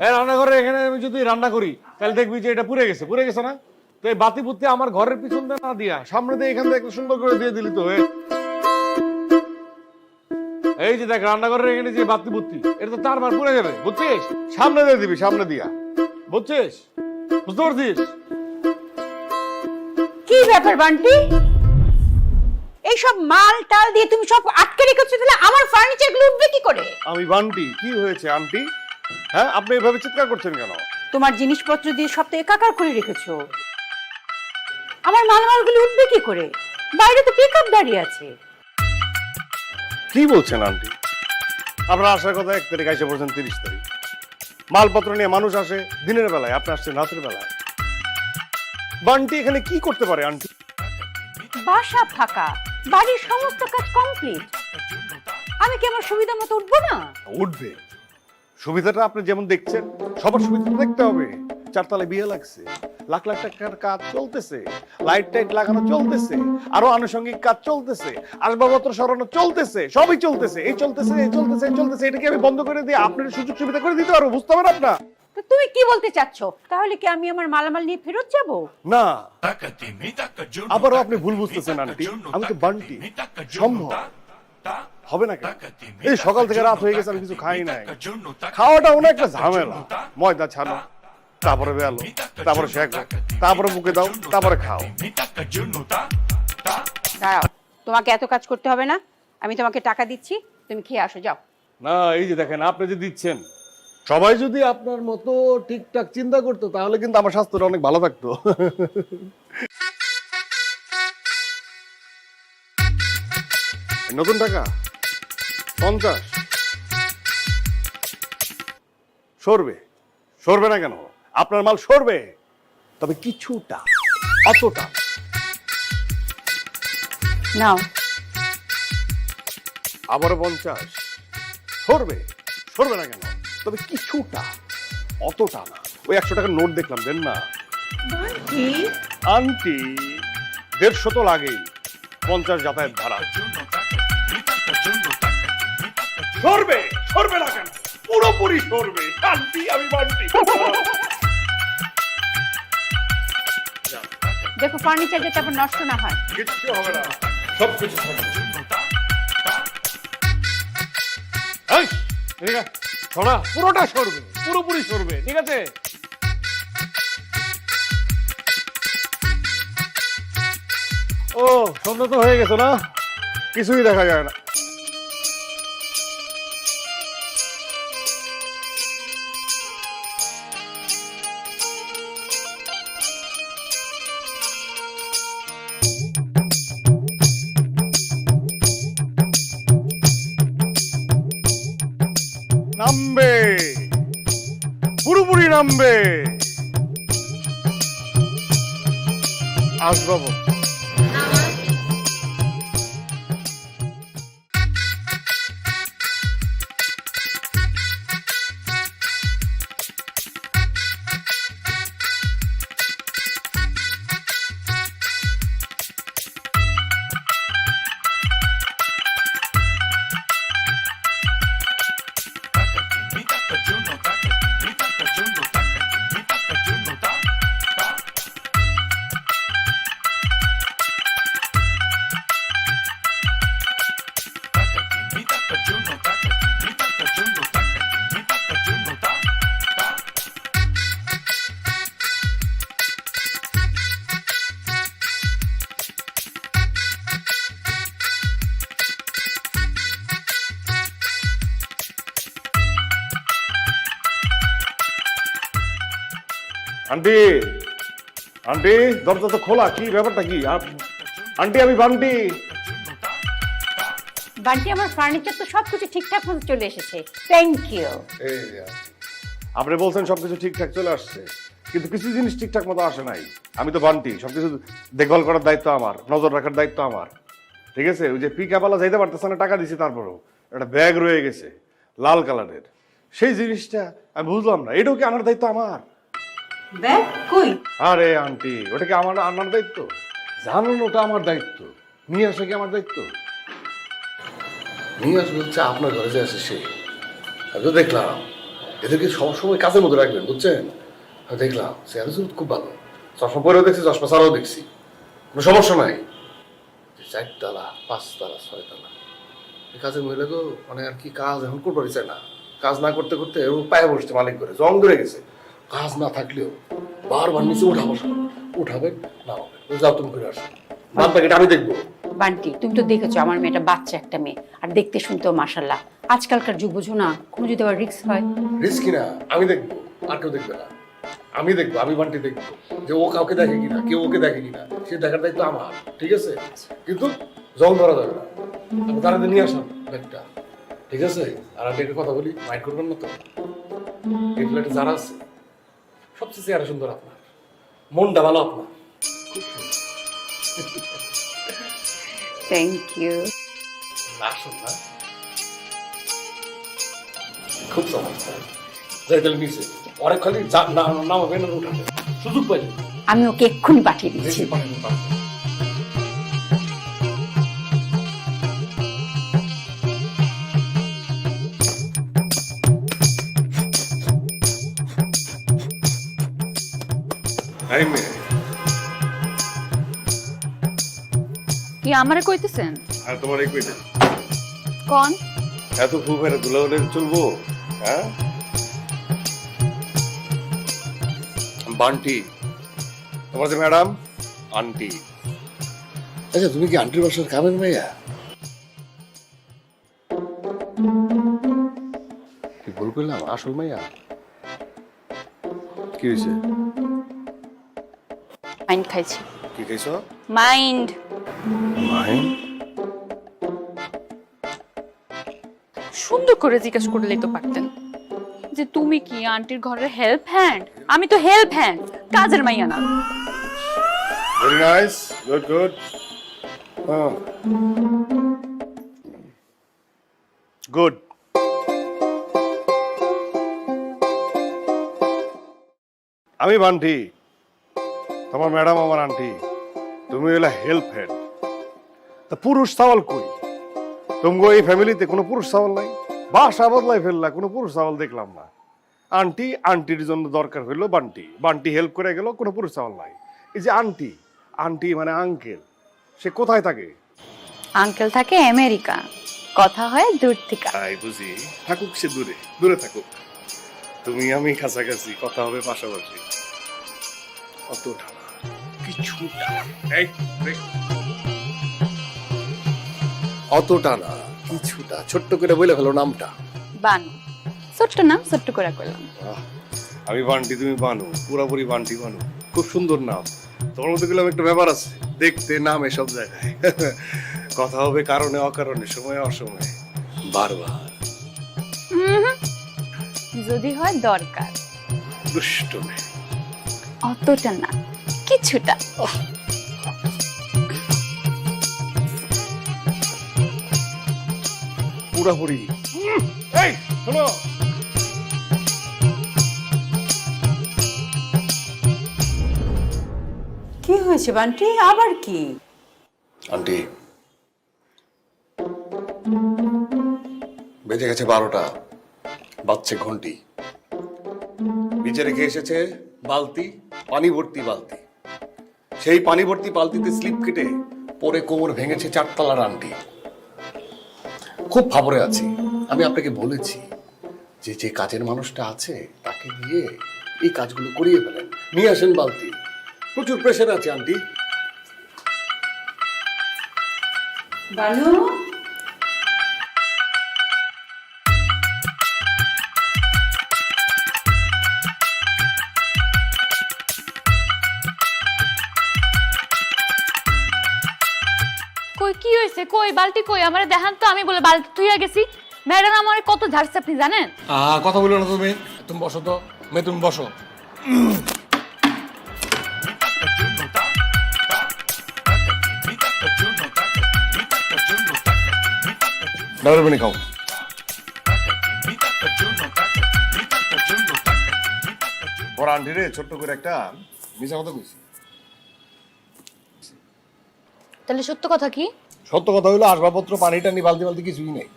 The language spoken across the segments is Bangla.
এই রান্নাঘরে এখানে আমি যদি রান্না করি তাহলে দেখবি যে এটা পুড়ে গেছে না? তো এই বাতি বুত্তি আমার ঘরের পিছন দিয়ে না দিয়া সামনে দিয়ে এখান থেকে সুন্দর করে দিয়ে দিলি তো। এই যে দেখ রান্নাঘরের এখানে যে বাতি বুত্তি এটা তো তারবার পুড়ে যাবে, বুঝছিস? সামনে দিয়ে দিবি, সামনে দিয়া, বুঝছিস? বুঝতে পারছিস? কি ব্যাপার বান্টি, এইসব মাল টাল দিয়ে তুমি সব আটকে রেখেছো, তাহলে আমার ফার্নিচার গুলো উঠবে কি করে? আমি বান্টি, কি হয়েছে আন্টি? হ্যাঁ, আপনি এভাবে চিৎকার করছেন কেন? তোমার জিনিসপত্র দিয়ে সব তো একাকার করে রেখেছো, আমার মালামালগুলো উঠবে কি করে? বাইরে তো পিকআপ দাঁড়িয়ে আছে। কি বলছেন আন্টি? আপনার আসার কথা 1 তারিখ, এসে পড়ছেন 30 তারিখ। মালপত্র নিয়ে মানুষ আসে দিনের বেলায়, আপনি আসছেন রাতের বেলায়। বান্টি এখানে কি করতে পারে আন্টি? বাসা ফাঁকা, বাড়ির সমস্ত কাজ কমপ্লিট, আমি কি আমার সুবিধা মতো উঠবো না? উঠবে। সুবিধাটা আপনি যেমন দেখছেন, সবার সুবিধা দেখতে হবে। 4 তলায় বিয়ে লাগছে, লাখ লাখ টাকার কাজ চলতেছে, লাইট টাইট লাগানো চলতেছে, আরো আনুষঙ্গিক কাজ চলতেছে, আসবাবপত্র সরানো চলতেছে, সবই চলতেছে, এই চলতেছে এই চলতেছে এই চলতেছে। এটা কি আমি বন্ধ করে দিয়ে আপনার সুযোগ সুবিধা করে দিতে পারবো? বুঝতে পারেন আপনার? তো তুমি কি বলতে চাচ্ছ? তাহলে কি আমি আমার মালামাল নিয়ে ফেরত যাব? না, আবারও আপনি ভুল বুঝতেছেন আন্টি। আমি তো বান্টি, সম্ভব হবে না কেন? এই সকাল থেকে রাত হয়ে গেছে, আমি কিছু খাই নাই। খাওয়াটা অনেক একটা ঝামেলা। ময়দা ছানো, তারপরে বেলো, তারপরে শেখো, তারপরে মুখে দাও, তারপরে খাও। দাঁড়াও, তোমাকে এত কাজ করতে হবে না, আমি তোমাকে টাকা দিচ্ছি, তুমি খেয়ে আসো, যাও। না, এই যে দেখেন, আপনি যে দিচ্ছেন, সবাই যদি আপনার মতো ঠিকঠাক চিন্তা করতো তাহলে কিন্তু আমার স্বাস্থ্যটা অনেক ভালো থাকতো। নতুন টাকা 50 সরবে। সরবে না কেন? আপনার মাল সরবে, তবে কিছুটা, অতটা নাও। আবারও 50 সরবে। সরবে না কেন? তবে কিছুটা, অতটা না। ওই 100 টাকার নোট দেখলাম, দেন না। বান্টি, আন্টি 150 তো লাগেই, 50 যাতায়াত ভাড়া। সরবে। সরবে না কেন? পুরোপুরি সরবে আন্টি, আমি বান্টি। দেখো ফার্নিচার যাতে আবার নষ্ট না হয়। কিচ্ছু হবে না, সবকিছু হবে। এই, এদিকে আয়। শোনা, পুরোটা সরবে, পুরোপুরি সরবে, ঠিক আছে? ও, সন্ধ্যা তো হয়ে গেছে না? কিছুই দেখা যায় না। নামবে, পুরোপুরি নামবে। আসবাব আন্টি, আন্টি দরজা তো খোলা, কি ব্যাপারটা কি? আন্টি, আমি বান্টি। বান্টি, আমার ফার্নিচার তো সবকিছু ঠিকঠাক মতো চলে এসেছে, থ্যাংক ইউ। আপনি বলছেন সবকিছু ঠিকঠাক চলে আসছে, কিন্তু কিছু জিনিস ঠিকঠাক মতো আসে নাই। আমি তো বান্টি, সবকিছু দেখভাল করার দায়িত্ব আমার, নজর রাখার দায়িত্ব আমার, ঠিক আছে? ওই যে পিকআপওয়ালা যাইতে পারতেছে না, টাকা দিছি, তারপরেও একটা ব্যাগ রয়ে গেছে লাল কালারের, সেই জিনিসটা আমি বুঝলাম না। এটাও কি আনার দায়িত্ব আমার? ব্যাগ কই? আরে আন্টি, ওটা কি আমার আনার দায়িত্ব? জানানোটা আমার দায়িত্ব, নিয়ে আসা কি আমার দায়িত্ব? নিয়ে আসবে হচ্ছে আপনার ঘরে যে আসে সে। আমি তো দেখলাম এদেরকে সবসময় কাজের মধ্যে রাখবেন, বুঝছেন? আমি দেখলাম চেহারা সুরত খুব ভালো, চশমা পরেও দেখছি, চশমা ছাড়াও দেখছি, কোনো সমস্যা নাই। 4 তলা 5 তলা 6 তলা এই কাজের মহিলা গো, মানে আর কি কাজ এখন করতে চায় না। কাজ না করতে করতে এরকম পায়ে বসছে, মালিক করে জং ধরে গেছে। কাজ না থাকলেও বারবার নিচে উঠা বসা, উঠাবেন না হবে, যাও তুমি করে আসো, বাদ বাকিটা আমি দেখবো। বান্টি, তুমি তো দেখেছো আমার মেয়েটা বাচ্চা একটা মেয়ে, আর দেখতে শুনতেও মাশাল্লাহ। আজকালকার যুগ বুঝো না, কোনো যদি আবার রিস্ক হয়। রিস্কি না, আমি দেখবো, আর কেউ দেখবে না। আমি দেখবো, আমি বান্টি দেখবো যে ও কাউকে দেখে কিনা, কেউ ওকে দেখে কিনা, সে দেখার দায়িত্ব আমার, ঠিক আছে? কিন্তু জং ধরা যাবে না। আমি তাড়াতাড়ি নিয়ে আসলাম ব্যাগটা, ঠিক আছে? আর আমি একটা কথা বলি, মাইন্ড করবেন না তো? এই ফ্ল্যাটে যারা আছে সবচেয়ে চেহারা সুন্দর আপনার, মনটা ভালো আপনার, খুব সুন্দর। Thank you. আসুন না, খুব চমৎকার। যাই তাহলে নিচে অনেক খালি নামাবেন আর উঠাবেন, সুযোগ পাইলে আমি ওকে এক্ষুনি পাঠিয়ে দিচ্ছি। বেশি পানি পাবেন। এই মেয়ে, কি আমারে কইতেছেন? আর তোমার এই কইতে কোন? এত ফুল ফেরে দুলা উঠে চলবো? হ্যাঁ, বান্টি তোমার যে ম্যাডাম আন্টি। আচ্ছা, তুমি কি আন্টির বাসার কামের মাইয়া? কি ভুল করলাম? আসল মাইয়া? কি হয়েছে? মাইন্ড খাইছি। কি খাইছ? মাইন্ড। মাইন? সুন্দর করে জিজ্ঞেস করলেই তো পারতেন যে তুমি কি আন্টির ঘরের হেল্প হ্যান্ড? আমি তো হেল্প হ্যান্ড, কাজের মাইয়া না। Very nice, good good good. আমি বান্টি, তোমার ম্যাডাম আমার আন্টি, তুমি হলে হেল্প হ্যান্ড। তা পুরুষ সাওয়াল কই? তোমাকে এই ফ্যামিলিতে কোনো পুরুষ সাওয়াল নাই? বাসা বদলাই ফেললা, কোনো পুরুষ সাওয়াল দেখলাম না। আন্টি, আন্টির জন্য দরকার হইলো বান্টি, বান্টি হেল্প করে গেল, কোনো পুরুষ সাওয়াল নাই। এই যে আন্টি, আন্টি মানে আঙ্কেল, সে কোথায় থাকে? আঙ্কেল থাকে আমেরিকা, কথা হয় দূর থেকে। তাই বুঝি, থাকুক সে দূরে, দূরে থাকুক। তুমি আমি কাছাকাছি, কথা হবে পাশাপাশি। অতটা না, কিছুটা। এই, এই। অতটা না, কিছুটা। ছোট্ট করে বলে ফেলো নামটা। বানু। ছোট্ট নাম, ছোট্ট করে করলাম। আহ, আমি বান্টি, তুমি বানু, পুরাপুরি বান্টি বানু। খুব সুন্দর নাম। তোমার মধ্যে গেলাম একটা ব্যাপার আছে, দেখতে নাম এসব জায়গায়। কথা হবে কারণে অকারণে, সময়ে অসময়ে, বারবার। যদি হয় দরকার। দুষ্ট মেয়ে। অতটা না, কিছুটা। পুরাপুরি। এই শোনো, কি হয়েছে বান্টি, আবার কি? আন্টি, বেজে গেছে 12টা, বাজছে ঘন্টি। নিচে রেখে এসেছে বালতি, পানি ভর্তি বালতি। সেই পানি ভর্তি বালতিতে স্লিপ কেটে পরে কোমর ভেঙেছে 4 তলার আন্টি। খুব ফাবরে আছি। আমি আপনাকে বলেছি যে যে কাজের মানুষটা আছে তাকে দিয়ে এই কাজগুলো করিয়ে ফেলেন, নিয়ে আসেন বালতি। প্রচুর প্রেশার আছে আন্টি। বানু, কই কি হয়েছে? কই বালতি কই? আমারে দেখান তো। আমি বলে বালতি থুইয়া গেছি। ম্যাডাম আমারে কত ঝাড়ছে আপনি জানেন? কথা বলো না তুমি। তুমি বসো তো, তুমি বসো। ডাবল পানি খাও। বড় আন্টি রে, ছোট্ট করে একটা মিশা কথা কইছি। তাহলে সত্য কথা কি? সত্য কথা হইলো আসবাবপত্র, পানি টানি, বালতি বালতি কিছুই নেই,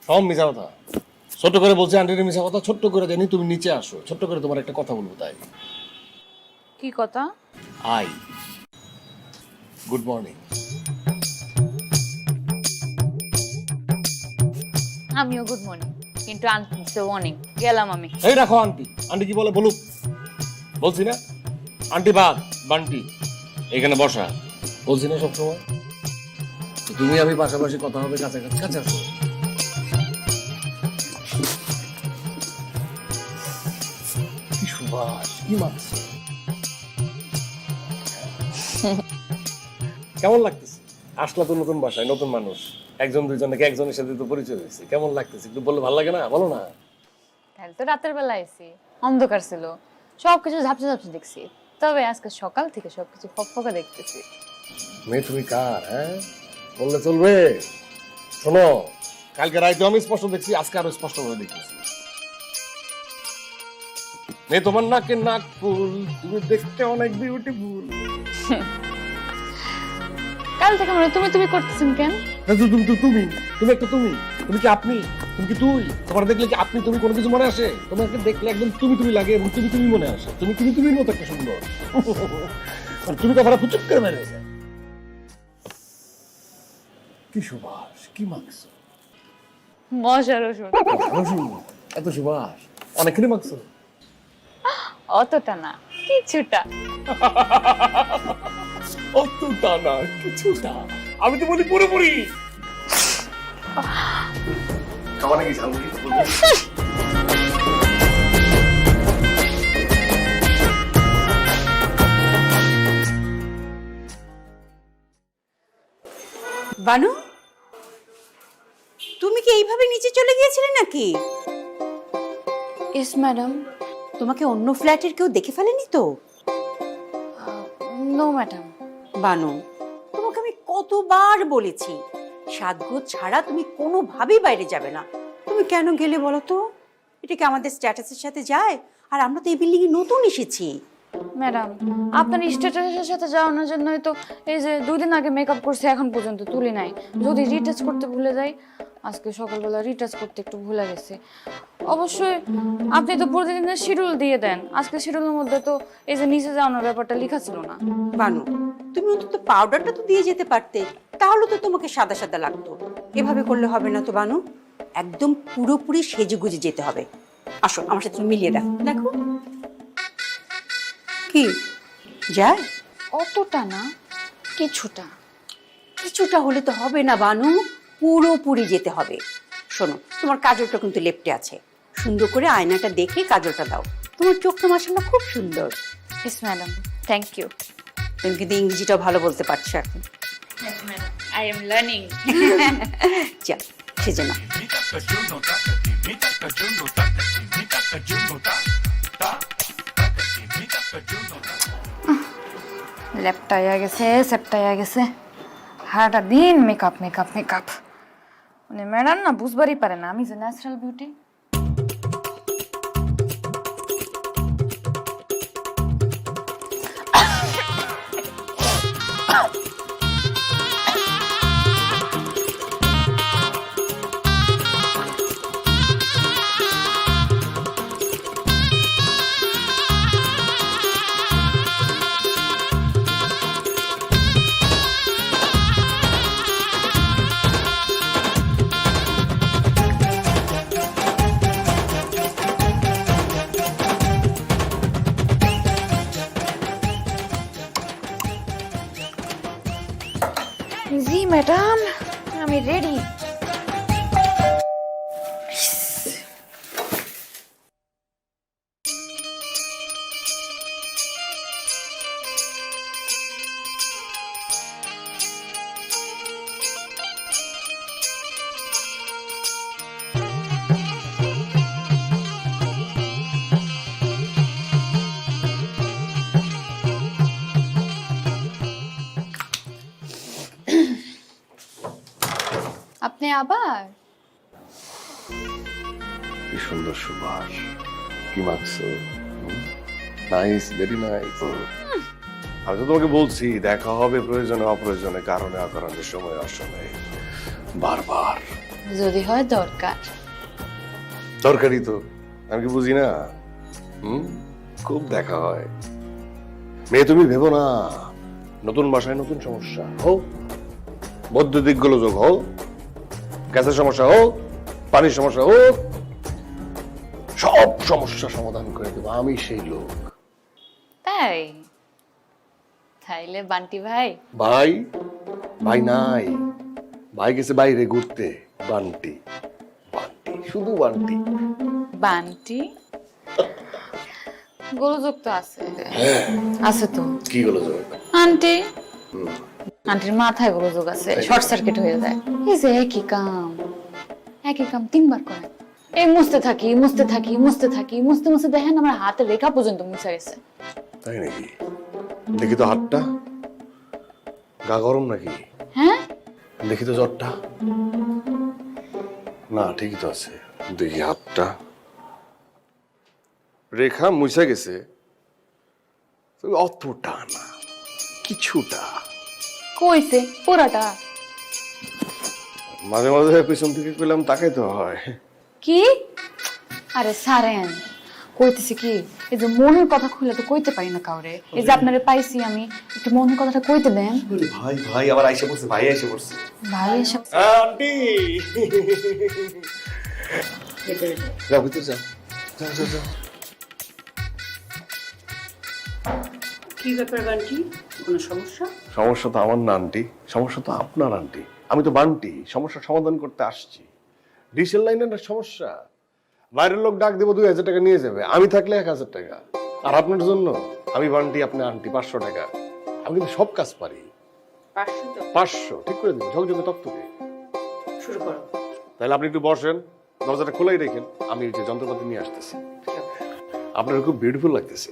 সব মিশা কথা। ছোট করে বলছি আন্টির মিশা কথা, ছোট্ট করে জানি তুমি নিচে আসো, ছোট্ট করে তোমার একটা কথা বলবো তাই। কি কথা? I good morning. আমিও গুড মর্নিং, কিন্তু আন্টি ওয়ার্নিং, গেলাম আমি। এই রাখো আন্টি, আন্টি কি বলে বলুক, বলছি না আন্টি বাদ বান্টি এখানে বসা, বলছি না সবসময়। তুমি আমি পাশাপাশি কথা হবে, কাছাকাছি কাছে আসো। কি সুবাস, কি মাছ, কেমন লাগতেছে? আসলা তো নতুন বাসায়, নতুন মানুষ, একজন দুইজন নাকি একজনের সাথে তো পরিচয় হয়েছে, কেমন লাগতেছে একটু বললে ভালো লাগে না? বলো না। কাল তো রাতের বেলা আইছি, অন্ধকার ছিল, সবকিছু ঝাপসা ঝাপসা দেখছি, তবে আজকে সকাল থেকে সবকিছু ফকফকা দেখতেছি। মেয়ে তুমি কার? হ্যাঁ বললে চলবে? শোনো, কালকে রাইতে আমি স্পষ্ট দেখছি, আজকে আরো স্পষ্ট ভাবে দেখতেছি। মেয়ে তোমার নাকে নাক ফুল, তুমি দেখতে অনেক বিউটিফুল। কাল থেকে মনে হয় তুমি তুমি করতেছেন কেন? তুমি তুমি তুমি একটা তুমি, তুমি কি আপনি, তুমি কি তুই? তোমার দেখলে কি আপনি তুমি কোনো কিছু মনে আসে? তোমাকে দেখলে একদম তুমি তুমি লাগে এবং তুমি তুমি মনে আসে। তুমি তুমি তুমি মতো একটা সুন্দর, আর তুমি কথাটা ফুচুক করে বেড়ে যায়। কি সুবাস, কি মাংস, মজার ওষুধ। এত সুবাস অনেকখানি মাংস। অতটা না, কিছুটা। অতটা না, কিছুটা। আমি তো বলি পুরোপুরি। খাওয়া নাকি ঝাল মুড়ি? বানু, তুমি কি এইভাবে নিচে চলে গিয়েছিলে নাকি? ইস ম্যাডাম। তোমাকে অন্য ফ্ল্যাটের কেউ দেখে ফেলেনি তো? No madam. বানু, তোমাকে আমি কতবার বলেছি সাজগোজ ছাড়া তুমি কোনোভাবেই বাইরে যাবে না। তুমি কেন গেলে বলো তো? এটা কি আমাদের স্ট্যাটাসের সাথে যায়? আর আমরা তো এই বিল্ডিং এ নতুন এসেছি। ম্যাডাম, আপনার স্ট্যাটাসের সাথে যাওয়ানোর জন্যই তো এই যে 2 দিন আগে মেকআপ করছে, এখন পর্যন্ত তুলি নাই। যদি রিটাচ করতে ভুলে যাই, আজকে সকালবেলা রিটাচ করতে একটু ভুলে গেছে। অবশ্যই আপনি তো প্রতিদিনের শিডিউল দিয়ে দেন, আজকে শিডিউলের মধ্যে তো এই যে নিচে যাওয়ানোর ব্যাপারটা লেখা ছিল না। বানু, তুমি অন্তত পাউডারটা তো দিয়ে যেতে পারতে, তাহলে তো তোমাকে সাদা সাদা লাগতো। এভাবে করলে হবে না তো বানু, একদম পুরোপুরি সেজেগুজে যেতে হবে। আসো আমার সাথে তুমি মিলিয়ে দেখো, দেখো কি যায়। অতটা না, কিছুটা। কিছুটা হলে তো হবে না বানু, পুরোপুরি যেতে হবে। শোনো, তোমার কাজলটা কিন্তু লেপটে আছে, সুন্দর করে আয়নাটা দেখে কাজলটা দাও। তোমার চোখটা মাশাআল্লাহ খুব সুন্দর। ইস ম্যাডাম, থ্যাংক ইউ। তুমি কিন্তু ইংরেজিটাও ভালো বলতে পারছো এখন। I am learning. যা সেজে না। ল্যাপটাইয়া গেছে, সেপটাইয়া গেছে, সারাটা দিন মেকআপ মেকআপ মেকআপ। মানে ম্যাডাম না বুঝবারই পারে না আমি যে ন্যাচারাল বিউটি। জি ম্যাডাম, আমি রেডি। আপনি আবার? কি সুন্দর সুবাস, কি মাখছো, নাইস, ভেরি নাইস। আমি তো তোমাকে বলছি দেখা হবে প্রয়োজনে অপ্রয়োজনে, কারণে অকারণে, সময় অসময়ে, বারবার। যদি হয় দরকার। দরকারি তো, আমি কি বুঝি না? খুব দেখা হয়। মেয়ে তুমি ভেবো না, নতুন বাসায় নতুন সমস্যা হোক, বৈদ্যুতিক গোলযোগ হোক, গ্যাসের সমস্যা হোক, পানির সমস্যা হোক, সব সমস্যা সমাধান করে দেবো আমি সেই লোক। তাই তাইলে বান্টি ভাই ভাই ভাই নাই, ভাই গেছে বাইরে ঘুরতে। বান্টি বান্টি শুধু বান্টি। বান্টি গোলযোগ তো আছে, আছে তো। কি গোলযোগ? আন্টি আন্টির মাথায় গোলযোগ আছে, শর্ট সার্কিট হয়ে যায়। এই যে একই কাম 3বার করে, এই মুছতে থাকি মুছতে থাকি মুছতে থাকি, মুছতে মুছতে দেখেন আমার হাতের রেখা পর্যন্ত মুছে গেছে। তাই নাকি? দেখি তো হাতটা, গা গরম নাকি? হ্যাঁ দেখি তো জ্বরটা। না ঠিকই তো আছে, দেখি হাতটা, রেখা মুছে গেছে, তবে অতটা না, কিছুটা। কইছে পুরাটা? মাঝে মাঝে পিছন থেকে কইলাম তাকাইতে হয়। কি? আরে সারেন, কইতেছি কি, এই যে মনের কথা খুলে তো কইতে পারি না কাউরে। এই যে আপনারে পাইছি আমি, একটু মনের কথাটা কইতে দেন। ভাই ভাই আবার আইসে পড়ছে, ভাই আইসে পড়ছে। ভাই এসব আন্টি যাও ভিতরে যাও, যাও যাও যাও। কি ব্যাপার বান্টি, কোনো সমস্যা? সমস্যা তো আমার না আন্টি, সমস্যা তো আপনার আন্টি। আমি তো বান্টি, সমস্যার সমাধান করতে আসছি। ডিসেল লাইনের সমস্যা, বাইরের লোক ডাক দেবো 2000 টাকা নিয়ে যাবে, আমি থাকলে 1000 টাকা। আর আপনার জন্য আমি বান্টি, আপনি আন্টি, 500 টাকা। আমি কিন্তু সব কাজ পারি। 500 তো 500 ঠিক করে দেবো, ঝকঝকে তকতকে। শুরু করো। তাহলে আপনি একটু বসেন, দরজাটা খোলাই রেখেন, আমি এই যে যন্ত্রপাতি নিয়ে আসতেছি। আপনার খুব বিউটিফুল লাগতেছে।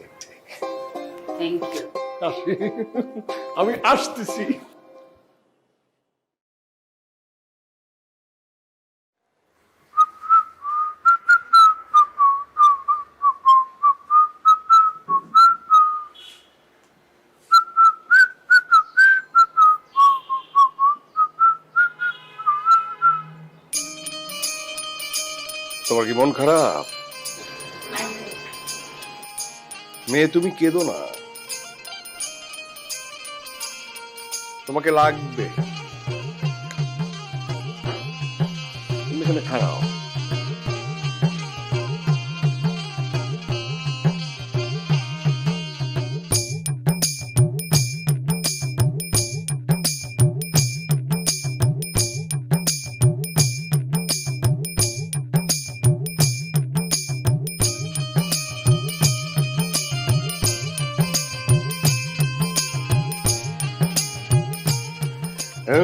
Thank you. আমি আসতেছি। তোমার কি মন খারাপ? মেয়ে তুমি কেঁদো না, তোমাকে লাগবে। তুমি এখানে খাড়াও।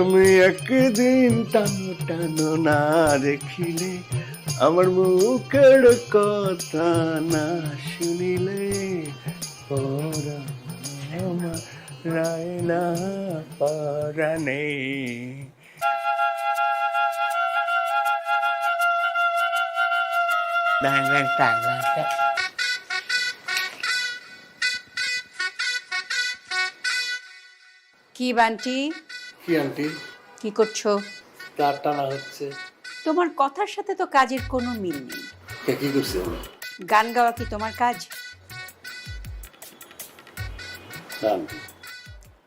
আমি একদিন টানো টানো না দেখিলে, আমার মুখের কথা না শুনিলে, আমার রায় না পরাণে। কি বান্টি, কি আন্টি? কি করছো? তার টানা হচ্ছে। তোমার কথার সাথে তো কাজের কোনো মিল নেই। কি করছে? গান গাওয়া কি তোমার কাজ?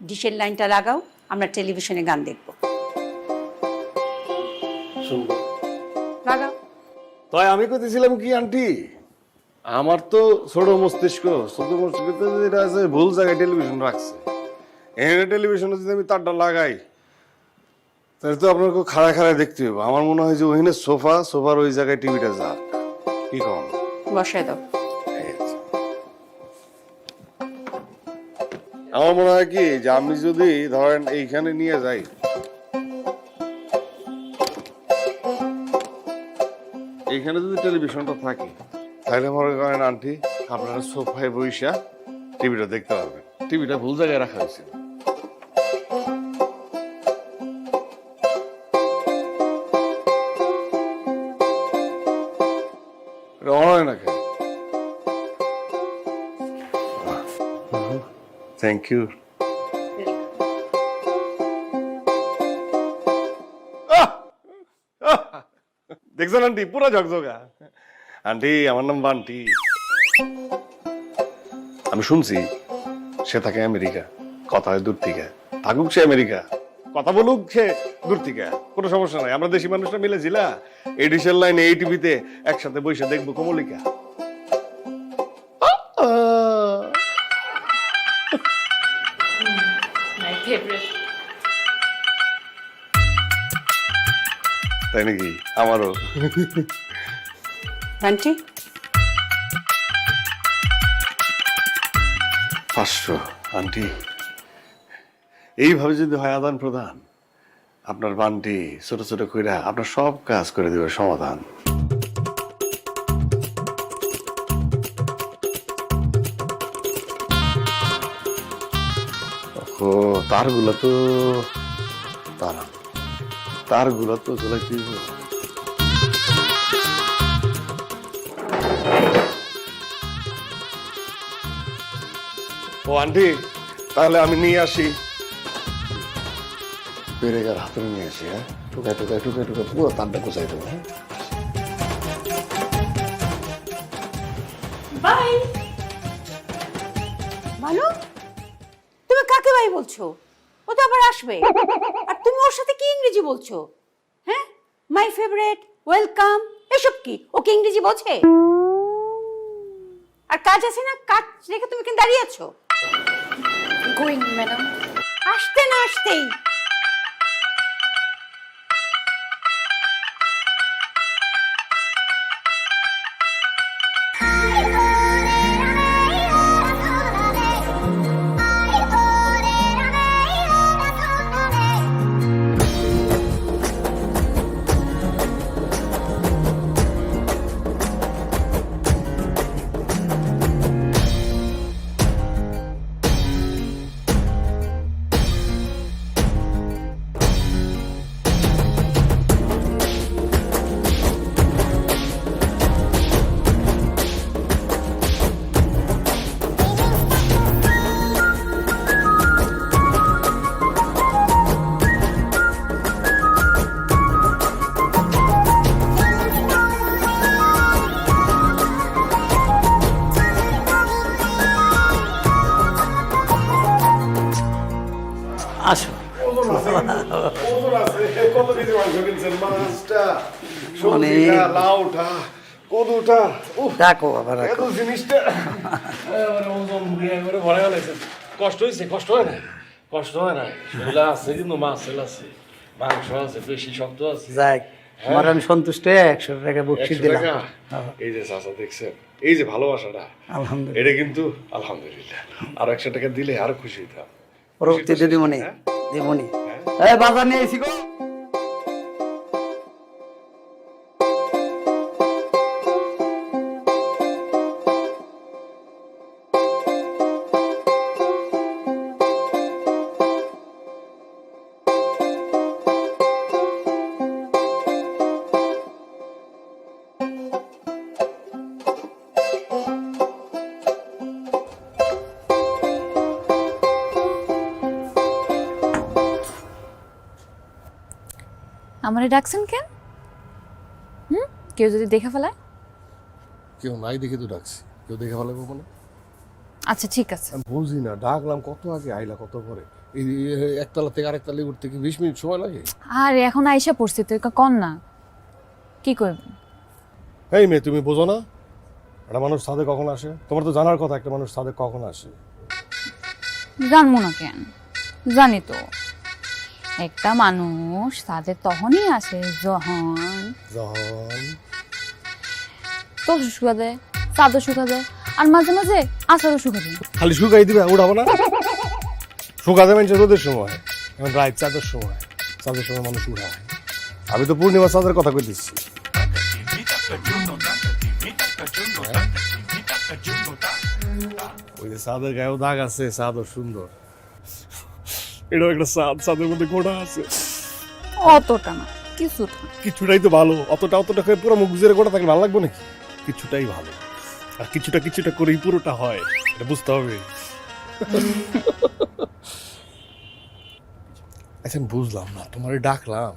ডিশের লাইনটা লাগাও, আমরা টেলিভিশনে গান দেখব। লাগাও। তাই আমি কইতেছিলাম কি আন্টি, আমার তো ছোট মস্তিষ্ক, ছোট মস্তিষ্ক যেটা আছে ভুল জায়গায় টেলিভিশন রাখছে। এখানে টেলিভিশনে যদি আমি তারটা লাগাই, তাহলে তো আপনাকে খাড়া খাড়া দেখতে হবে। আমার মনে হয় যে ওখানে সোফার ওই জায়গায় টিভিটা যাক। কি কম? বসায় দাও। আমার মনে হয় কি যে আমি যদি ধরেন এইখানে নিয়ে যাই, এইখানে যদি টেলিভিশনটা থাকে, তাহলে মনে করেন আন্টি আপনারা সোফায় বইসা টিভিটা দেখতে পারবেন। টিভিটা ভুল জায়গায় রাখা হয়েছে। Thank you. দেখছেন আন্টি, পুরো ঝকঝকা। আন্টি আমার নাম বান্টি। আমি শুনছি সে থাকে আমেরিকা, কথা হয় দূর থেকে। থাকুক সে আমেরিকা, কথা বলুক সে দূর থেকে, কোনো সমস্যা নাই। আমরা দেশি মানুষরা মিলে জিলা এই ডিশের লাইনে এই টিভিতে একসাথে বসে দেখবো কমলিকা। তাই নাকি? আমারও। আন্টি 500 আন্টি, এইভাবে যদি হয় আদান প্রদান, আপনার বান্টি ছোট ছোট কইরা আপনার সব কাজ করে দেবে সমাধান। ও তারগুলো তো তারগুলো তো চলে দিব। ও আন্টি, তাহলে আমি নিয়ে আসি, পেরেগার হাতে নিয়ে আসি। হ্যাঁ, টুকায় টুকায় টুকায় টুকায় পুরো তারটা গুছাই দেবো। হ্যাঁ, বাই। মানু, তুমি কাকে বাই বলছো? ও তো আবার আসবে, আর তুমি ওর সাথে কি ইংরেজি বলছো? হ্যাঁ, মাই ফেভারিট, ওয়েলকাম, এসব কি? ও কি ইংরেজি বোঝে? আর কাজ আছে না, কাজ রেখে তুমি কেন দাঁড়িয়ে আছো? Going madam. আসতে না আসতেই আসো। কত কেজি মাংস কিনছেন? মাছটা, অনেক। সবজিটা, লাউটা, কদুটা, ডাকো আবার এত জিনিসটা এবারে ওজন দিয়ে এবারে ভরে গেলেছেন। কষ্ট হয়েছে? কষ্ট হয় না? কষ্ট হয় না? সেগুলা আছে, কিন্তু মাছ আছে, মাংস আছে, বেশি শক্ত আছে। যাক, আমার আমি সন্তুষ্ট হয়ে 100 টাকা বকশিস 100 দিলাম। টাকা? হ্যাঁ। এই যে চাচা দেখছেন, এই যে ভালোবাসাটা, আলহামদুলিল্লাহ। এটা কিন্তু আলহামদুলিল্লাহ। আর 100 টাকা দিলে আরো খুশি হইতাম। পরবর্তী দিদিমণি, হ্যাঁ? দিদিমণি, এই বাজার নিয়ে এসি গো। আমারে ডাকছেন কেন? কেউ যদি দেখে ফেলায়? কেউ নাই দেখে তো ডাকছি, কেউ দেখে ভালো মানে? আচ্ছা ঠিক আছে। আমি বুঝি না, ডাকলাম কত আগে, আইলা কত পরে। এই একতলা থেকে আরেকতলা উঠতে কি 20 মিনিট সময় লাগে? আর এখন আইসা পড়ছি তো, কন না কি করবেন? এই মেয়ে, তুমি বোঝো না একটা মানুষ ছাদে কখন আসে? তোমার তো জানার কথা একটা মানুষ ছাদে কখন আসে। জানবো না কেন? জানি তো, একটা মানুষ তাদের তখনই আসে যখন যখন তোষু শুকা দেয়, চাদর শুকা দেয়, আর মাঝে মাঝে আচারও শুকা দেয়। খালি শুকাই দিবে, উঠাবো না? শুকাতে মানুষ রোদের সময়, এখন রাত চাঁদের সময়, চাঁদের সময় মানুষ উঠায়। আমি তো পূর্ণিমা চাঁদের কথা কই দিচ্ছি। ওই যে চাঁদের গায়েও দাগ আছে, চাঁদও সুন্দর। এটাও একটা চাঁদ, চাঁদের মধ্যে গোড়া আছে। অতটা না, কিছুটা। কিছুটাই তো ভালো, অতটা করে পুরো মুখ জুড়ে গোড়া থাকলে ভালো লাগবে নাকি? কিছুটাই ভালো, আর কিছুটা কিছুটা করেই পুরোটা হয়, এটা বুঝতে হবে। আচ্ছা, বুঝলাম না, তোমারে ডাকলাম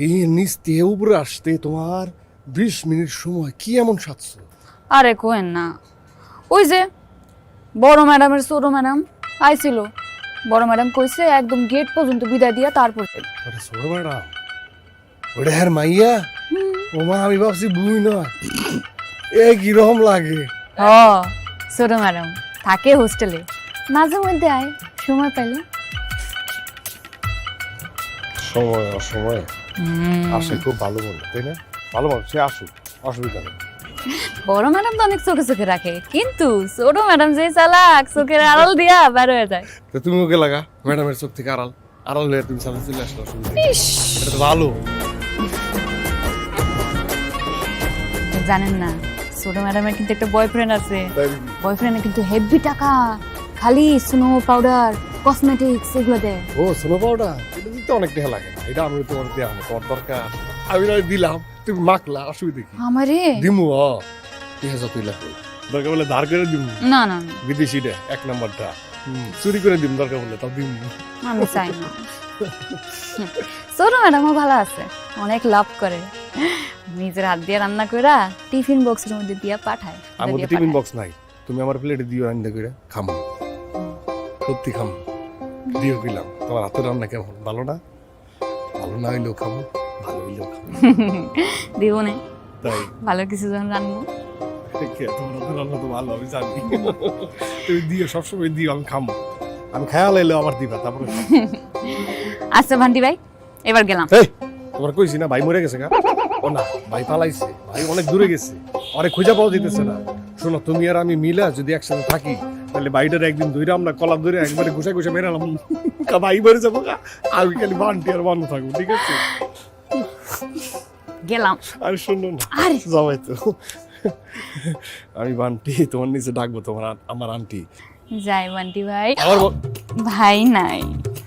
এই নিচ থেকে উপরে আসতে তোমার 20 মিনিট সময় কি এমন সাজছো? আরে কোয়েন না, ওই যে বড় ম্যাডামের ছোট ম্যাডাম আইছিল, বড় ম্যাডাম কইছে একদম গেট পর্যন্ত বিদায় দিয়া তারপর যাবে। ওটা ছোট ম্যাডাম, ওটা হ্যার মাইয়া? ওমা আমি ভাবছি বুই নয়। এ কিরকম লাগে? হ, ছোট ম্যাডাম থাকে হোস্টেলে, মাঝে মধ্যে আয় সময় পাইলে। সময় অসময় আসে, খুব ভালো মনে, তাই না? ভালো মানুষ, সে আসুক, অসুবিধা নেই। বড় ম্যাডাম তো অনেক চোখে চোখে রাখে, কিন্তু ছোট ম্যাডাম যে চালাক, চোখের আড়াল দিয়া বের হয়ে যায়। তো তুমি ওকে লাগা, ম্যাডামের চোখ থেকে আড়াল আড়াল হয়ে তুমি সামনে চলে আসলো, অসুবিধা নেই। এটা তো ভালো। জানেন না, ছোট ম্যাডামের কিন্তু একটা বয়ফ্রেন্ড আছে, বয়ফ্রেন্ডের কিন্তু হেভি টাকা, খালি স্নো পাউডার কসমেটিক্স এগুলো দেয়। ও সোনো পাউডার, এটা দিতে অনেক টাকা লাগে না, এটা আমি তোমার দেওয়া তোমার দরকার, আমি নয় দিলাম, তুমি মাখলা, অসুবিধা কি? আমারে দিমু তুই হাজার তুই লাগবে, দরকার বলে ধার করে দিমু, না না না, বিদেশিটা 1 নম্বরটা চুরি করে দিম, দরকার বলে তাও দিমু। আমি চাই না। ছোট ম্যাডামও ভালো আছে, অনেক লাভ করে, নিজের হাত দিয়ে রান্না কইরা টিফিন বক্সের মধ্যে দিয়া পাঠায়। আমার তো টিফিন বক্স নাই, তুমি আমার প্লেটে দিও, রান্না করে খামো, সত্যি খামো, দিও কইলাম। তোমার হাতের রান্না কেমন? ভালো না? ভালো না হইলেও খামো, ভালো হইলেও খামো। দিব না, তাই ভালো কিছু যখন রান্না। তোমার হাতের রান্না তো ভালো, আমি জানি। তুমি দিও, সবসময় দিও, আমি খামো, আমি খায়া লাইলেও আবার দিবা, তারপরে খাবো। আচ্ছা ভান্টি ভাই, এবার গেলাম। এই, তোমার কইছি না ভাই মরে গেছে গা? ও না, ভাই পালাইছে, ভাই অনেক দূরে গেছে, অনেক খুঁজে পাওয়া যেতেছে না। শোনো, তুমি আর আমি মিলা যদি একসাথে থাকি, তাহলে ভাইটার একদিন ধরে আমরা কলাপ ধরে একবারে ঘুষে ঘুষে মেরালাম, ভাই মরে যাবো গা, আমি খালি বান্টি আর বান্ন থাকবো, ঠিক আছে? গেলাম। আর শোনো না, আরে যাবাই তো, আমি বান্টি তোমার নিচে ডাকবো, তোমার আমার আন্টি। যাই বান্টি ভাই। আমার ভাই নাই,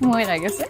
মরে গেছে।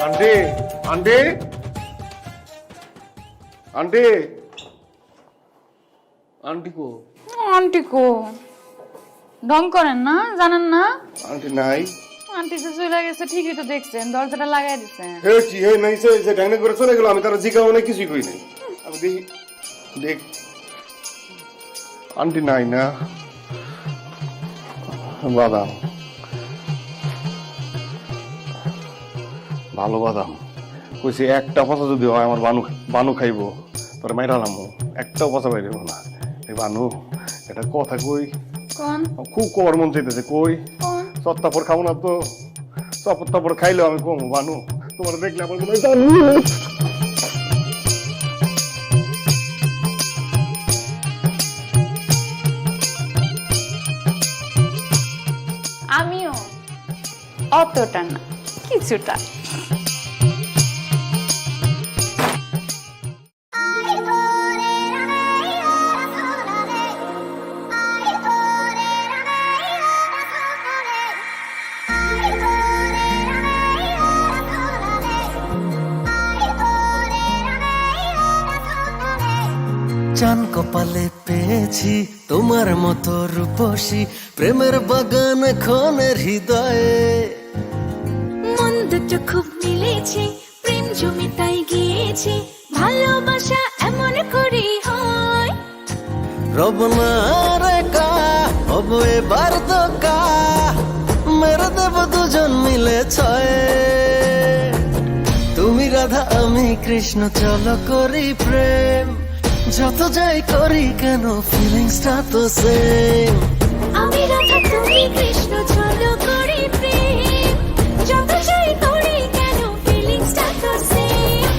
আন্টি, আন্টি, আন্টি, আন্টি কো? আন্টি কো? ঢং করেন না, জানেন না? আন্টি নাই। আন্টি যে চলে গেছে ঠিকই তো দেখছেন, দরজাটা লাগাই দিচ্ছেন। হে কি হে নাই, সে ডাইনে করে চলে গেল, আমি তার জিজ্ঞাসা মানে কিছুই কই নাই। আমি দেখি, দেখ আন্টি নাই না। বাদাম, ভালো বাদাম কইছি, একটা পচা যদি হয় আমার বানু খাইবো, তোর মাইরালাম, একটাও পচা বাইরেব না। এই বানু, এটা কথা কই, কোন খুব কর মন চাইতেছে, কই কোন চত্তাপর খাবো না তো, চত্তাপর খাইলেও আমি কমো। বানু, তোমার দেখলে আমার মনে হয় আমিও অতটা না, কিছুটা। চান কপালে পেয়েছি তোমার মতো রূপসী, প্রেমের বাগান খনের হৃদয়ে। মন দুটো খুব মিলেছে, প্রেম জমি তাই গিয়েছে, ভালোবাসা এমন করে হয়। রব না রে কা হব এবার দোকা, মেরে দেব দুজন মিলে ছয়ে। তুমি রাধা আমি কৃষ্ণ, চলো করি প্রেম, যত যাই করি কেন ফিলিংসটা তো সেম। আমি রাধা তুমি কৃষ্ণ, চলো করি প্রেম, যত যাই করি কেন ফিলিংসটা তো সেম।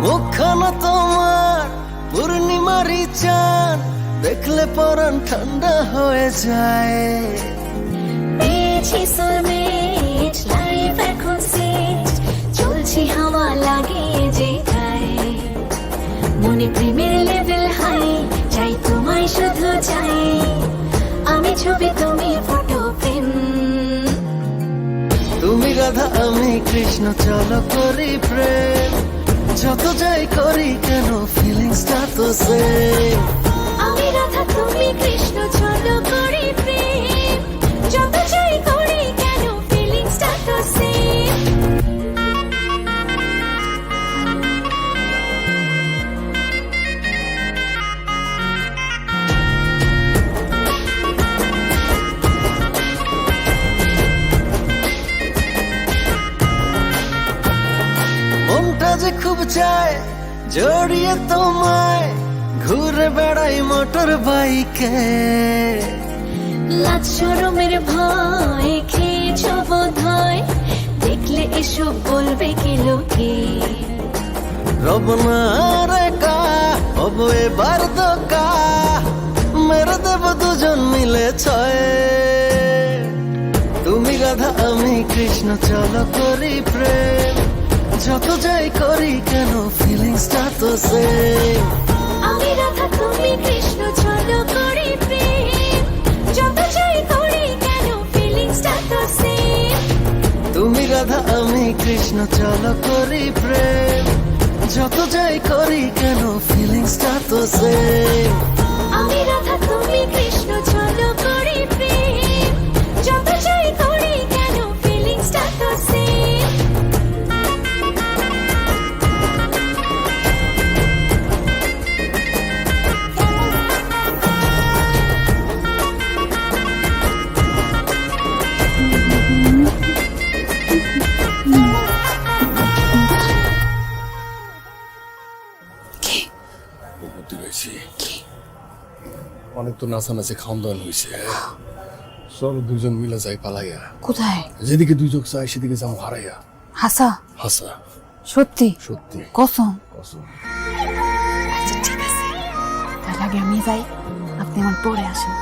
মুখখানা তোমার পূর্ণিমারি চাঁদ, দেখলে পরাণ ঠান্ডা হয়ে যায়। পেয়েছি সোলমেট, লাইফ এখন সেট, চলছি হাওয়া লাগে যে গায়ে। মনে প্রেমের লেভেল হাই, চাই তোমায় শুধু চাই, আমি ছবি তুমি ফটো প্রেম। তুমি রাধা আমি কৃষ্ণ, চলো করি প্রেম, যত যাই করি কেন ফিলিংসটা তো সেম। আমি রাধা তুমি কৃষ্ণ, চলো করি প্রেম, যত যাই করি কেন ফিলিংসটা তো সেম। মনটা যে খুব চায় জড়িয়ে তোমায়, ঘুরে বেড়াই মোটর বাইকে। লাজ শরমের ভয় খেয়েছ বোধহয়, দেখলে এসব বলবে কি লোকে। রব না রে কা হব এবার দোকা, মেরে দেব দুজন মিলে ছয়ে। তুমি রাধা আমি কৃষ্ণ, চলো করি প্রেম, যত যাই করি কেন ফিলিংসটা তো সেম। আমি রাধা তুমি কৃষ্ণ, চলো করি প্রেম, যত যাই করি কেন ফিলিংসটা তো সেম। তুমি রাধা আমি কৃষ্ণ, চলো করি প্রেম, যত যাই করি কেন ফিলিংসটা তো সেম। আমি রাধা তুমি কৃষ্ণ, চলো করি প্রেম, যত যাই করি কেন ফিলিংসটা তো সেম। বুদ্ধি হয়েছে, অনেক তো নাচানাচি খাওয়ান দাওয়ান হয়েছে। চলো দুজন মিলে যাই পালাইয়া, কোথায়? যেদিকে দুই চোখ চাই সেদিকে যাবো হারাইয়া। হাসা? হাসা সত্যি? সত্যি কসম? কসম। আচ্ছা ঠিক আছে, তার আগে আমি যাই, আপনি আমার পরে আসেন।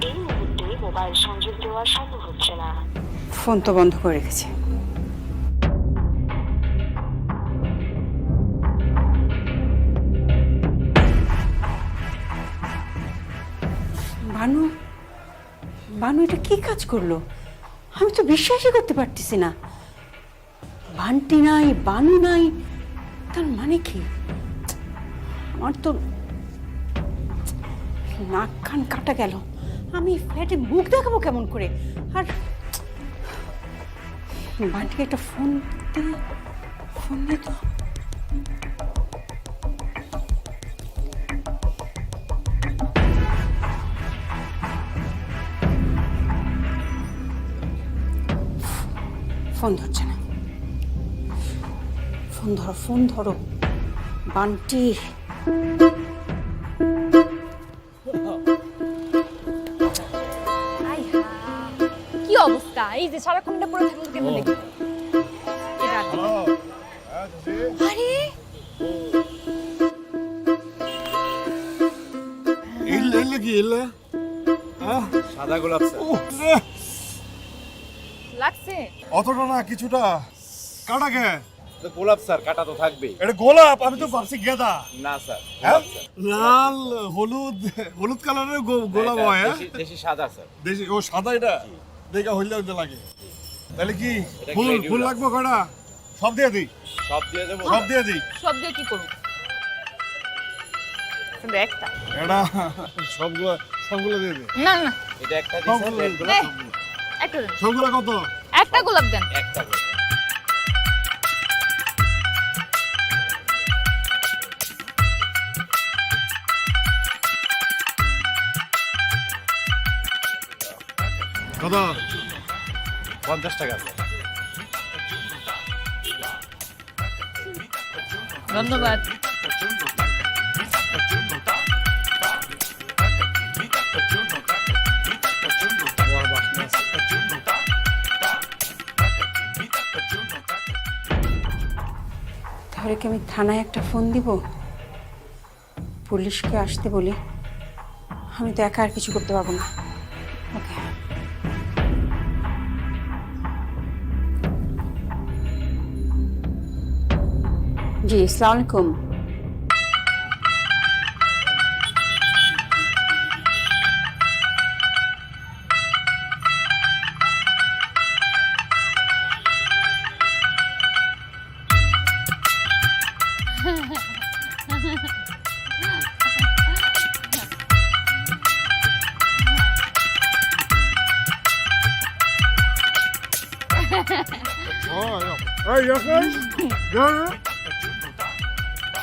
এই মুহূর্তে মোবাইল সংযোগ দেওয়া সম্ভব হচ্ছে না। ফোন তো বন্ধ করে রেখেছে। বানু, বানু এটা কি কাজ করলো? আমি তো বিশ্বাসই করতে পারতেছি না। বান্টি নাই, বানু নাই, তার মানে কি? আমার তো নাক কান কাটা গেল। আমি ফ্ল্যাটে মুখ দেখাবো কেমন করে? আর বান্টিকে একটা ফোন দে তো। ফোন ধরছে না। ফোন ধরো, ফোন ধরো। বান্টি, কি অবস্থা? এই যে সারাক্ষণ এটা পড়ে থাকলে কেমন দেখি? আরে সাদা গোলাপ স্যার। লাগছে? অতটা না, কিছুটা। কাটা কে? গোলাপ স্যার, কাটা তো থাকবেই। এটা গোলাপ, আমি তো ভাবছি গেঁদা। না স্যার, হ্যাঁ? লাল হলুদ, হলুদ কালারের গোলাপ হয়। হ্যাঁ? দেশি সাদা স্যার। দেশি, ও সাদা, এটা দেখা হইলে হইতে লাগে। তাহলে কি এটা ফুল gradule ফুল আছে। লাগবে কয়টা? সব দিয়ে দিই, সব দিয়ে দেবো। সব দিয়ে দিই। সব দিয়ে কি করব? শুধু একটা? এটা সবগুলো সবগুলো দিয়ে দিই। না না, এটা একটা দিন সবগুলো স্যার, দিয়ে দিই। একটা দেন। সবগুলো কত? একটা গোলাপ দেন। একটা করে। কত? 50 টাকা স্যার। ধন্যবাদ। তাহলে কি আমি থানায় একটা ফোন দিব? পুলিশকে আসতে বলি? আমি তো একা আর কিছু করতে পারবো না। ওকে। জি, আসসালামু আলাইকুম। Hey, yes, guys? Yeah.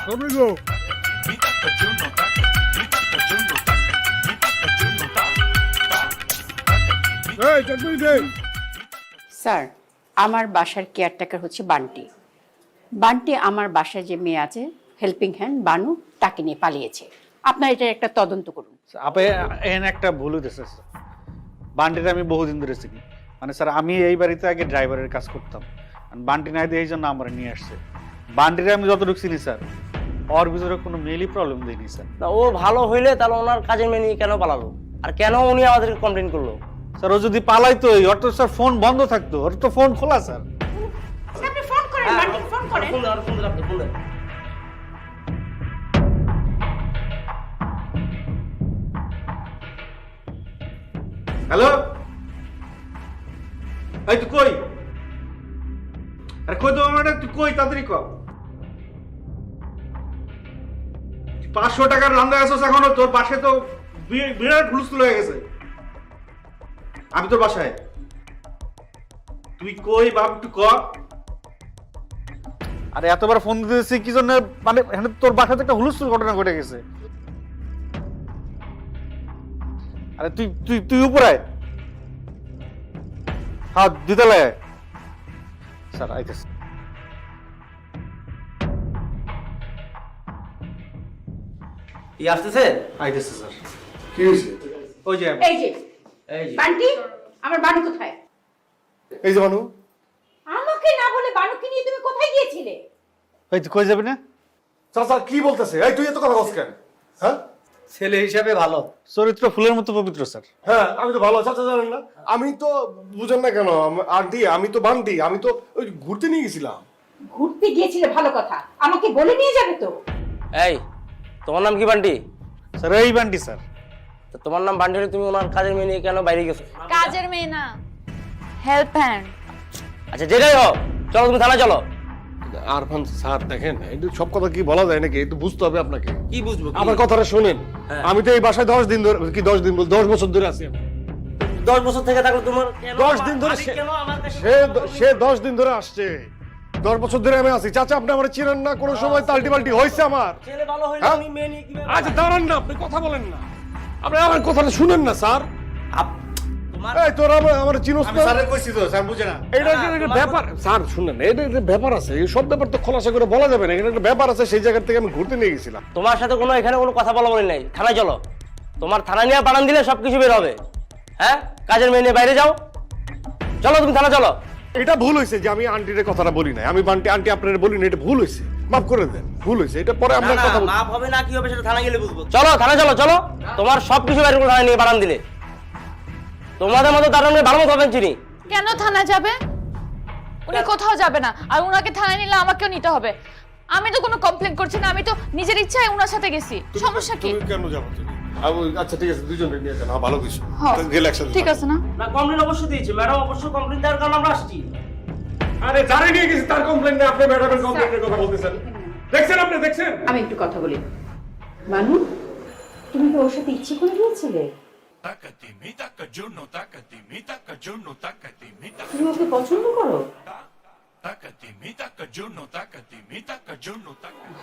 Let me go. Hey, take me there. Sir, আমার বাসার কেয়ারটেকার হচ্ছে বান্টি। বান্টি আমার বাসায় যে মেয়ে আছে হেল্পিং হ্যান্ড বানু, তাকে নিয়ে পালিয়েছে। আপনার এটার একটা তদন্ত করুন। আপে এখানে একটা ভুল হইতেছে স্যার। বান্টিটা আমি বহুদিন ধরে চিনি। মানে স্যার, আমি এই বাড়িতে আগে ড্রাইভারের কাজ করতাম। বান্টি নাই দিয়ে এই জন্য আমার নিয়ে আসছে। বান্টিটা আমি যতটুকু চিনি স্যার, ওর ভিতরে কোনো মেলই প্রবলেম দেয়নি স্যার। না, ও ভালো হইলে তাহলে ওনার কাজের মেয়ে নিয়ে কেন পালালো? আর কেন উনি আমাদেরকে কমপ্লেন করলো? স্যার, ও যদি পালাইতো, ওর তো স্যার ফোন বন্ধ থাকতো, ওর তো ফোন খোলা স্যার। আপনি ফোন করেন, বান্টিকে ফোন করেন। হ্যালো, এই তুই কই? আরে কই তো আমার, তুই কই? তাড়াতাড়ি কর। 500 টাকার রান্দা আছিস এখনো? তোর পাশে তো বিরাট হুলস্থুল হয়ে গেছে। আমি তোর বাসায়। তুই কই বাপ, একটু কর। আরে এতবার ফোন দিতেছি কি জন্য? মানে এখানে তোর বাসাতে একটা হুলস্থুল ঘটনা ঘটে গেছে। আরে তুই তুই তুই উপরে আয়। হ্যাঁ, দ্বিতলায় আয়। স্যার আইতেছে। কি আসতেছে? আইতেছে স্যার। কি হয়েছে? ওই যে এই যে বান্টি, আমার বানু কোথায়? এই যে মানু, আমাকে না বলে বানুকে নিয়ে তুমি কোথায় গিয়েছিলে? ওই তুই কই যাবি না? চাচা কি বলতেছে? এই তুই এত কথা বলছ কেন? হ্যাঁ ছেলে হিসাবে ভালো, চরিত্র ফুলের মতো পবিত্র স্যার। হ্যাঁ, আমি তো ভালো। চাচা জানেন না, আমি তো বুঝেন না কেন আন্টি, আমি তো বান্টি, আমি তো ওই ঘুরতে নিয়ে গেছিলাম। ঘুরতে গিয়েছিলে ভালো কথা, আমাকে বলে নিয়ে যাবে তো। এই তোমার নাম কি বান্টি? স্যার এই বান্টি স্যার। তো তোমার নাম বান্টি হলে তুমি ওনার কাজের মেয়ে নিয়ে কেন বাইরে গেছো? কাজের মেয়ে না, হেল্প হ্যান্ড। আচ্ছা যেটাই হোক, চলো তুমি থানা চলো। আরফান স্যার দেখেন, একটু সব কথা কি বলা যায় নাকি? একটু বুঝতে হবে আপনাকে। কি বুঝবো? আমার কথাটা শুনেন। আমি তো এই বাসায় 10 দিন ধরে, কি 10 দিন বল, 10 বছর ধরে আছি আমি। 10 বছর থেকে থাকলে তোমার কেন 10 দিন ধরে আমি কেন আমার কাছে সে 10 দিন ধরে আসছে। 10 বছর ধরে আমি আছি। চাচা আপনি আমার চিনেন না, কোনো সময় তাল্টি পাল্টি হয়েছে আমার? ছেলে ভালো হইলে হ্যাঁ? উনি মেয়ে নিয়ে কিভাবে? আচ্ছা দাঁড়ান না, আপনি কথা বলেন না, আপনি আমার কথাটা শুনেন না স্যার। এই তোরা আমার চিনোস আমি না? স্যারের কইছি তো স্যার বুঝে না। এটা একটা ব্যাপার স্যার, শুনেন, এটা একটা ব্যাপার আছে, এই সব ব্যাপার তো খোলাসা করে বলা যাবে না। এখানে একটা ব্যাপার আছে, সেই জায়গা থেকে আমি ঘুরতে নিয়ে গেছিলাম। তোমার সাথে কোনো এখানে কোনো কথা বলা বলি নাই, থানায় চলো। তোমার থানায় নিয়ে বাড়ান দিলে সবকিছু বের হবে। হ্যাঁ, কাজের মেয়ে নিয়ে বাইরে যাও, চলো তুমি থানা চলো। এটা ভুল হয়েছে যে আমি আন্টির কথাটা বলি নাই, আমি আন্টি আপনার বলি না, এটা ভুল হয়েছে, মাফ করে দেন, ভুল হয়েছে। এটা পরে আমরা কথা বলবো। মাপ হবে না কি হবে সেটা থানায় গেলে বুঝবো। চলো থানা চলো, চলো। তোমার সবকিছু বাইরে করে থানায় নিয়ে বাড়ান দিলে তোমাদের মতো দারুণ ভালো মতো হবেন চিনি। কেন থানা যাবে? উনি কোথাও যাবে না, আর উনাকে থানায় নিলে আমাকেও নিতে হবে। আমি তো কোনো কমপ্লেন করছি না, আমি তো নিজের ইচ্ছায় উনার সাথে গেছি। সমস্যা কি? তুমি কেন যাবো তুমি? আচ্ছা ঠিক আছে, দুজনে নিয়ে যান, ভালো কিছু হ্যাঁ, গেলে একসাথে ঠিক আছে না? না, কমপ্লেন অবশ্যই দিয়েছি ম্যাডাম, অবশ্যই কমপ্লেন দেওয়ার কারণে আমরা আসছি। আরে যারে নিয়ে গেছি তার কমপ্লেন না, আপনি ম্যাডামের কমপ্লেনের কথা বলতেছেন। দেখছেন আপনি, দেখছেন? আমি একটু কথা বলি। মানু, তুমি তো ওর সাথে ইচ্ছে করে গিয়েছিলে? তুমি ওকে পছন্দ করো?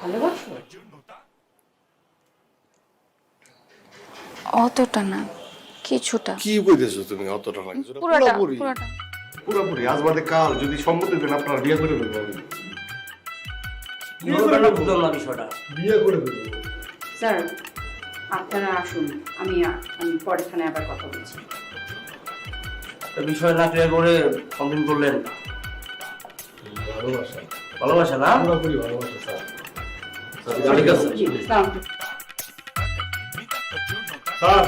ভালোবাসো? অতটা না, কিছুটা। কি কইতেছো তুমি? অতটা লাগে পুরোটা। পুরোপুরি আজ বাদে কাল যদি সম্মতি দেন আপনারা বিয়ে করে ফেলবো। বুঝলাম না বিষয়টা। বিয়ে করে ফেলবো। স্যার, আপনারা আসুন, আমি পরে থানায় আবার কথা বলছি। বিষয় না ক্লিয়ার করে কমপ্লেন করলেন। ভালোবাসা, ভালোবাসা না? পুরোপুরি ভালোবাসা স্যার। ঠিক আছে। জি, আসসালামু আলাইকুম। Sir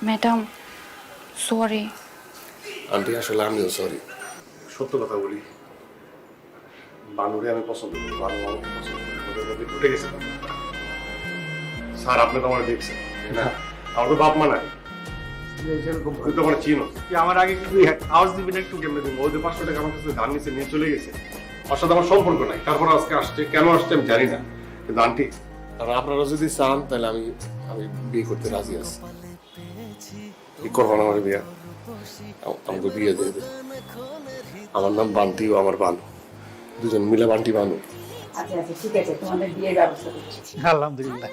madam, sorry. আন্টি আসলে আমিও সরি। সত্য কথা বলি, বানুরে আমি পছন্দ করি, বানু আমাকে পছন্দ করি, ওদের মধ্যে ঘুরে গেছে। স্যার আপনি তো আমার দেখছেন না, আমার তো বাপ মা নাই, তুই তো আমার চিনো। আমার আগে একটু আওয়াজ দিবি না একটু? কেমনে দিব? ওদের 500 টাকা আমার কাছে ধার নিচে নিয়ে চলে গেছে, ওর সাথে আমার সম্পর্ক নাই। তারপর আজকে আসছে, কেন আসছে আমি জানি না, কিন্তু আন্টি আপনারা যদি চান তাহলে আমি বিয়ে করতে রাজি আছি। কি করবো না আমার বিয়ে? আমাকে বিয়ে দিয়ে দেবে। আমার নাম বান্টি ও আমার বানু, দুজন মিলে বান্টি বানু। আচ্ছা আচ্ছা, ঠিক আছে, তোমাদের বিয়ের ব্যবস্থা করছি। আলহামদুলিল্লাহ।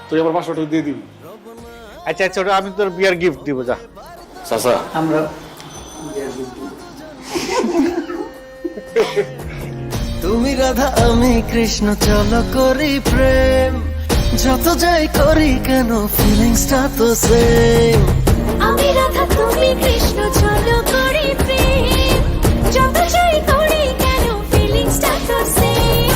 তুই আমার 500 টাকা দিয়ে দিবি। আচ্ছা আচ্ছা, ওটা আমি তোর বিয়ার গিফট দিব, যা। চাচা আমরা তুমি রাধা আমি কৃষ্ণ, চলো করি প্রেম। যত যাই করি কেন ফিলিংসটা তো সেম। আমি রাধা তুমি কৃষ্ণ চলো করি প্রেম যত যাই করি কেন ফিলিংসটা তো সেম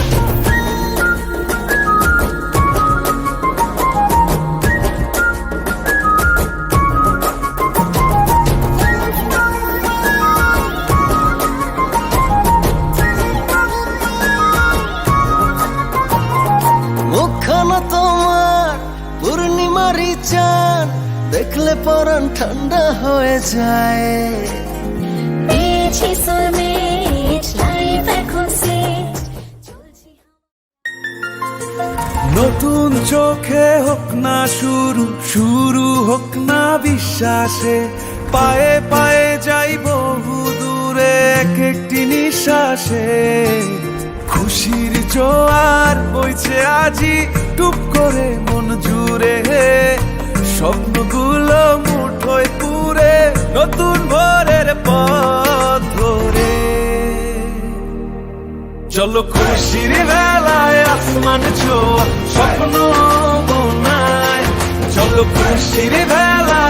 মুখখানা তোমার পূর্ণিমারি চাঁদ, দেখলে পরাণ ঠান্ডা হয়ে যায়। পেয়েছি সোলমেট লাইফ এখন সেট নতুন চোখে হোক না শুরু, শুরু হোক না বিশ্বাসে, পায়ে পায়ে যাই বহু দূরে এক একটি নিঃশ্বাসে। খুশির জোয়ার বইছে আজি টুপ করে মন জুড়ে, স্বপ্নগুলো মুঠোয় পুরে নতুন ভোরের পথ ধরে। চলো খুশির বেলায় আসমান ছোঁয়া স্বপ্ন বোনায়, চলো খুশির বেলায়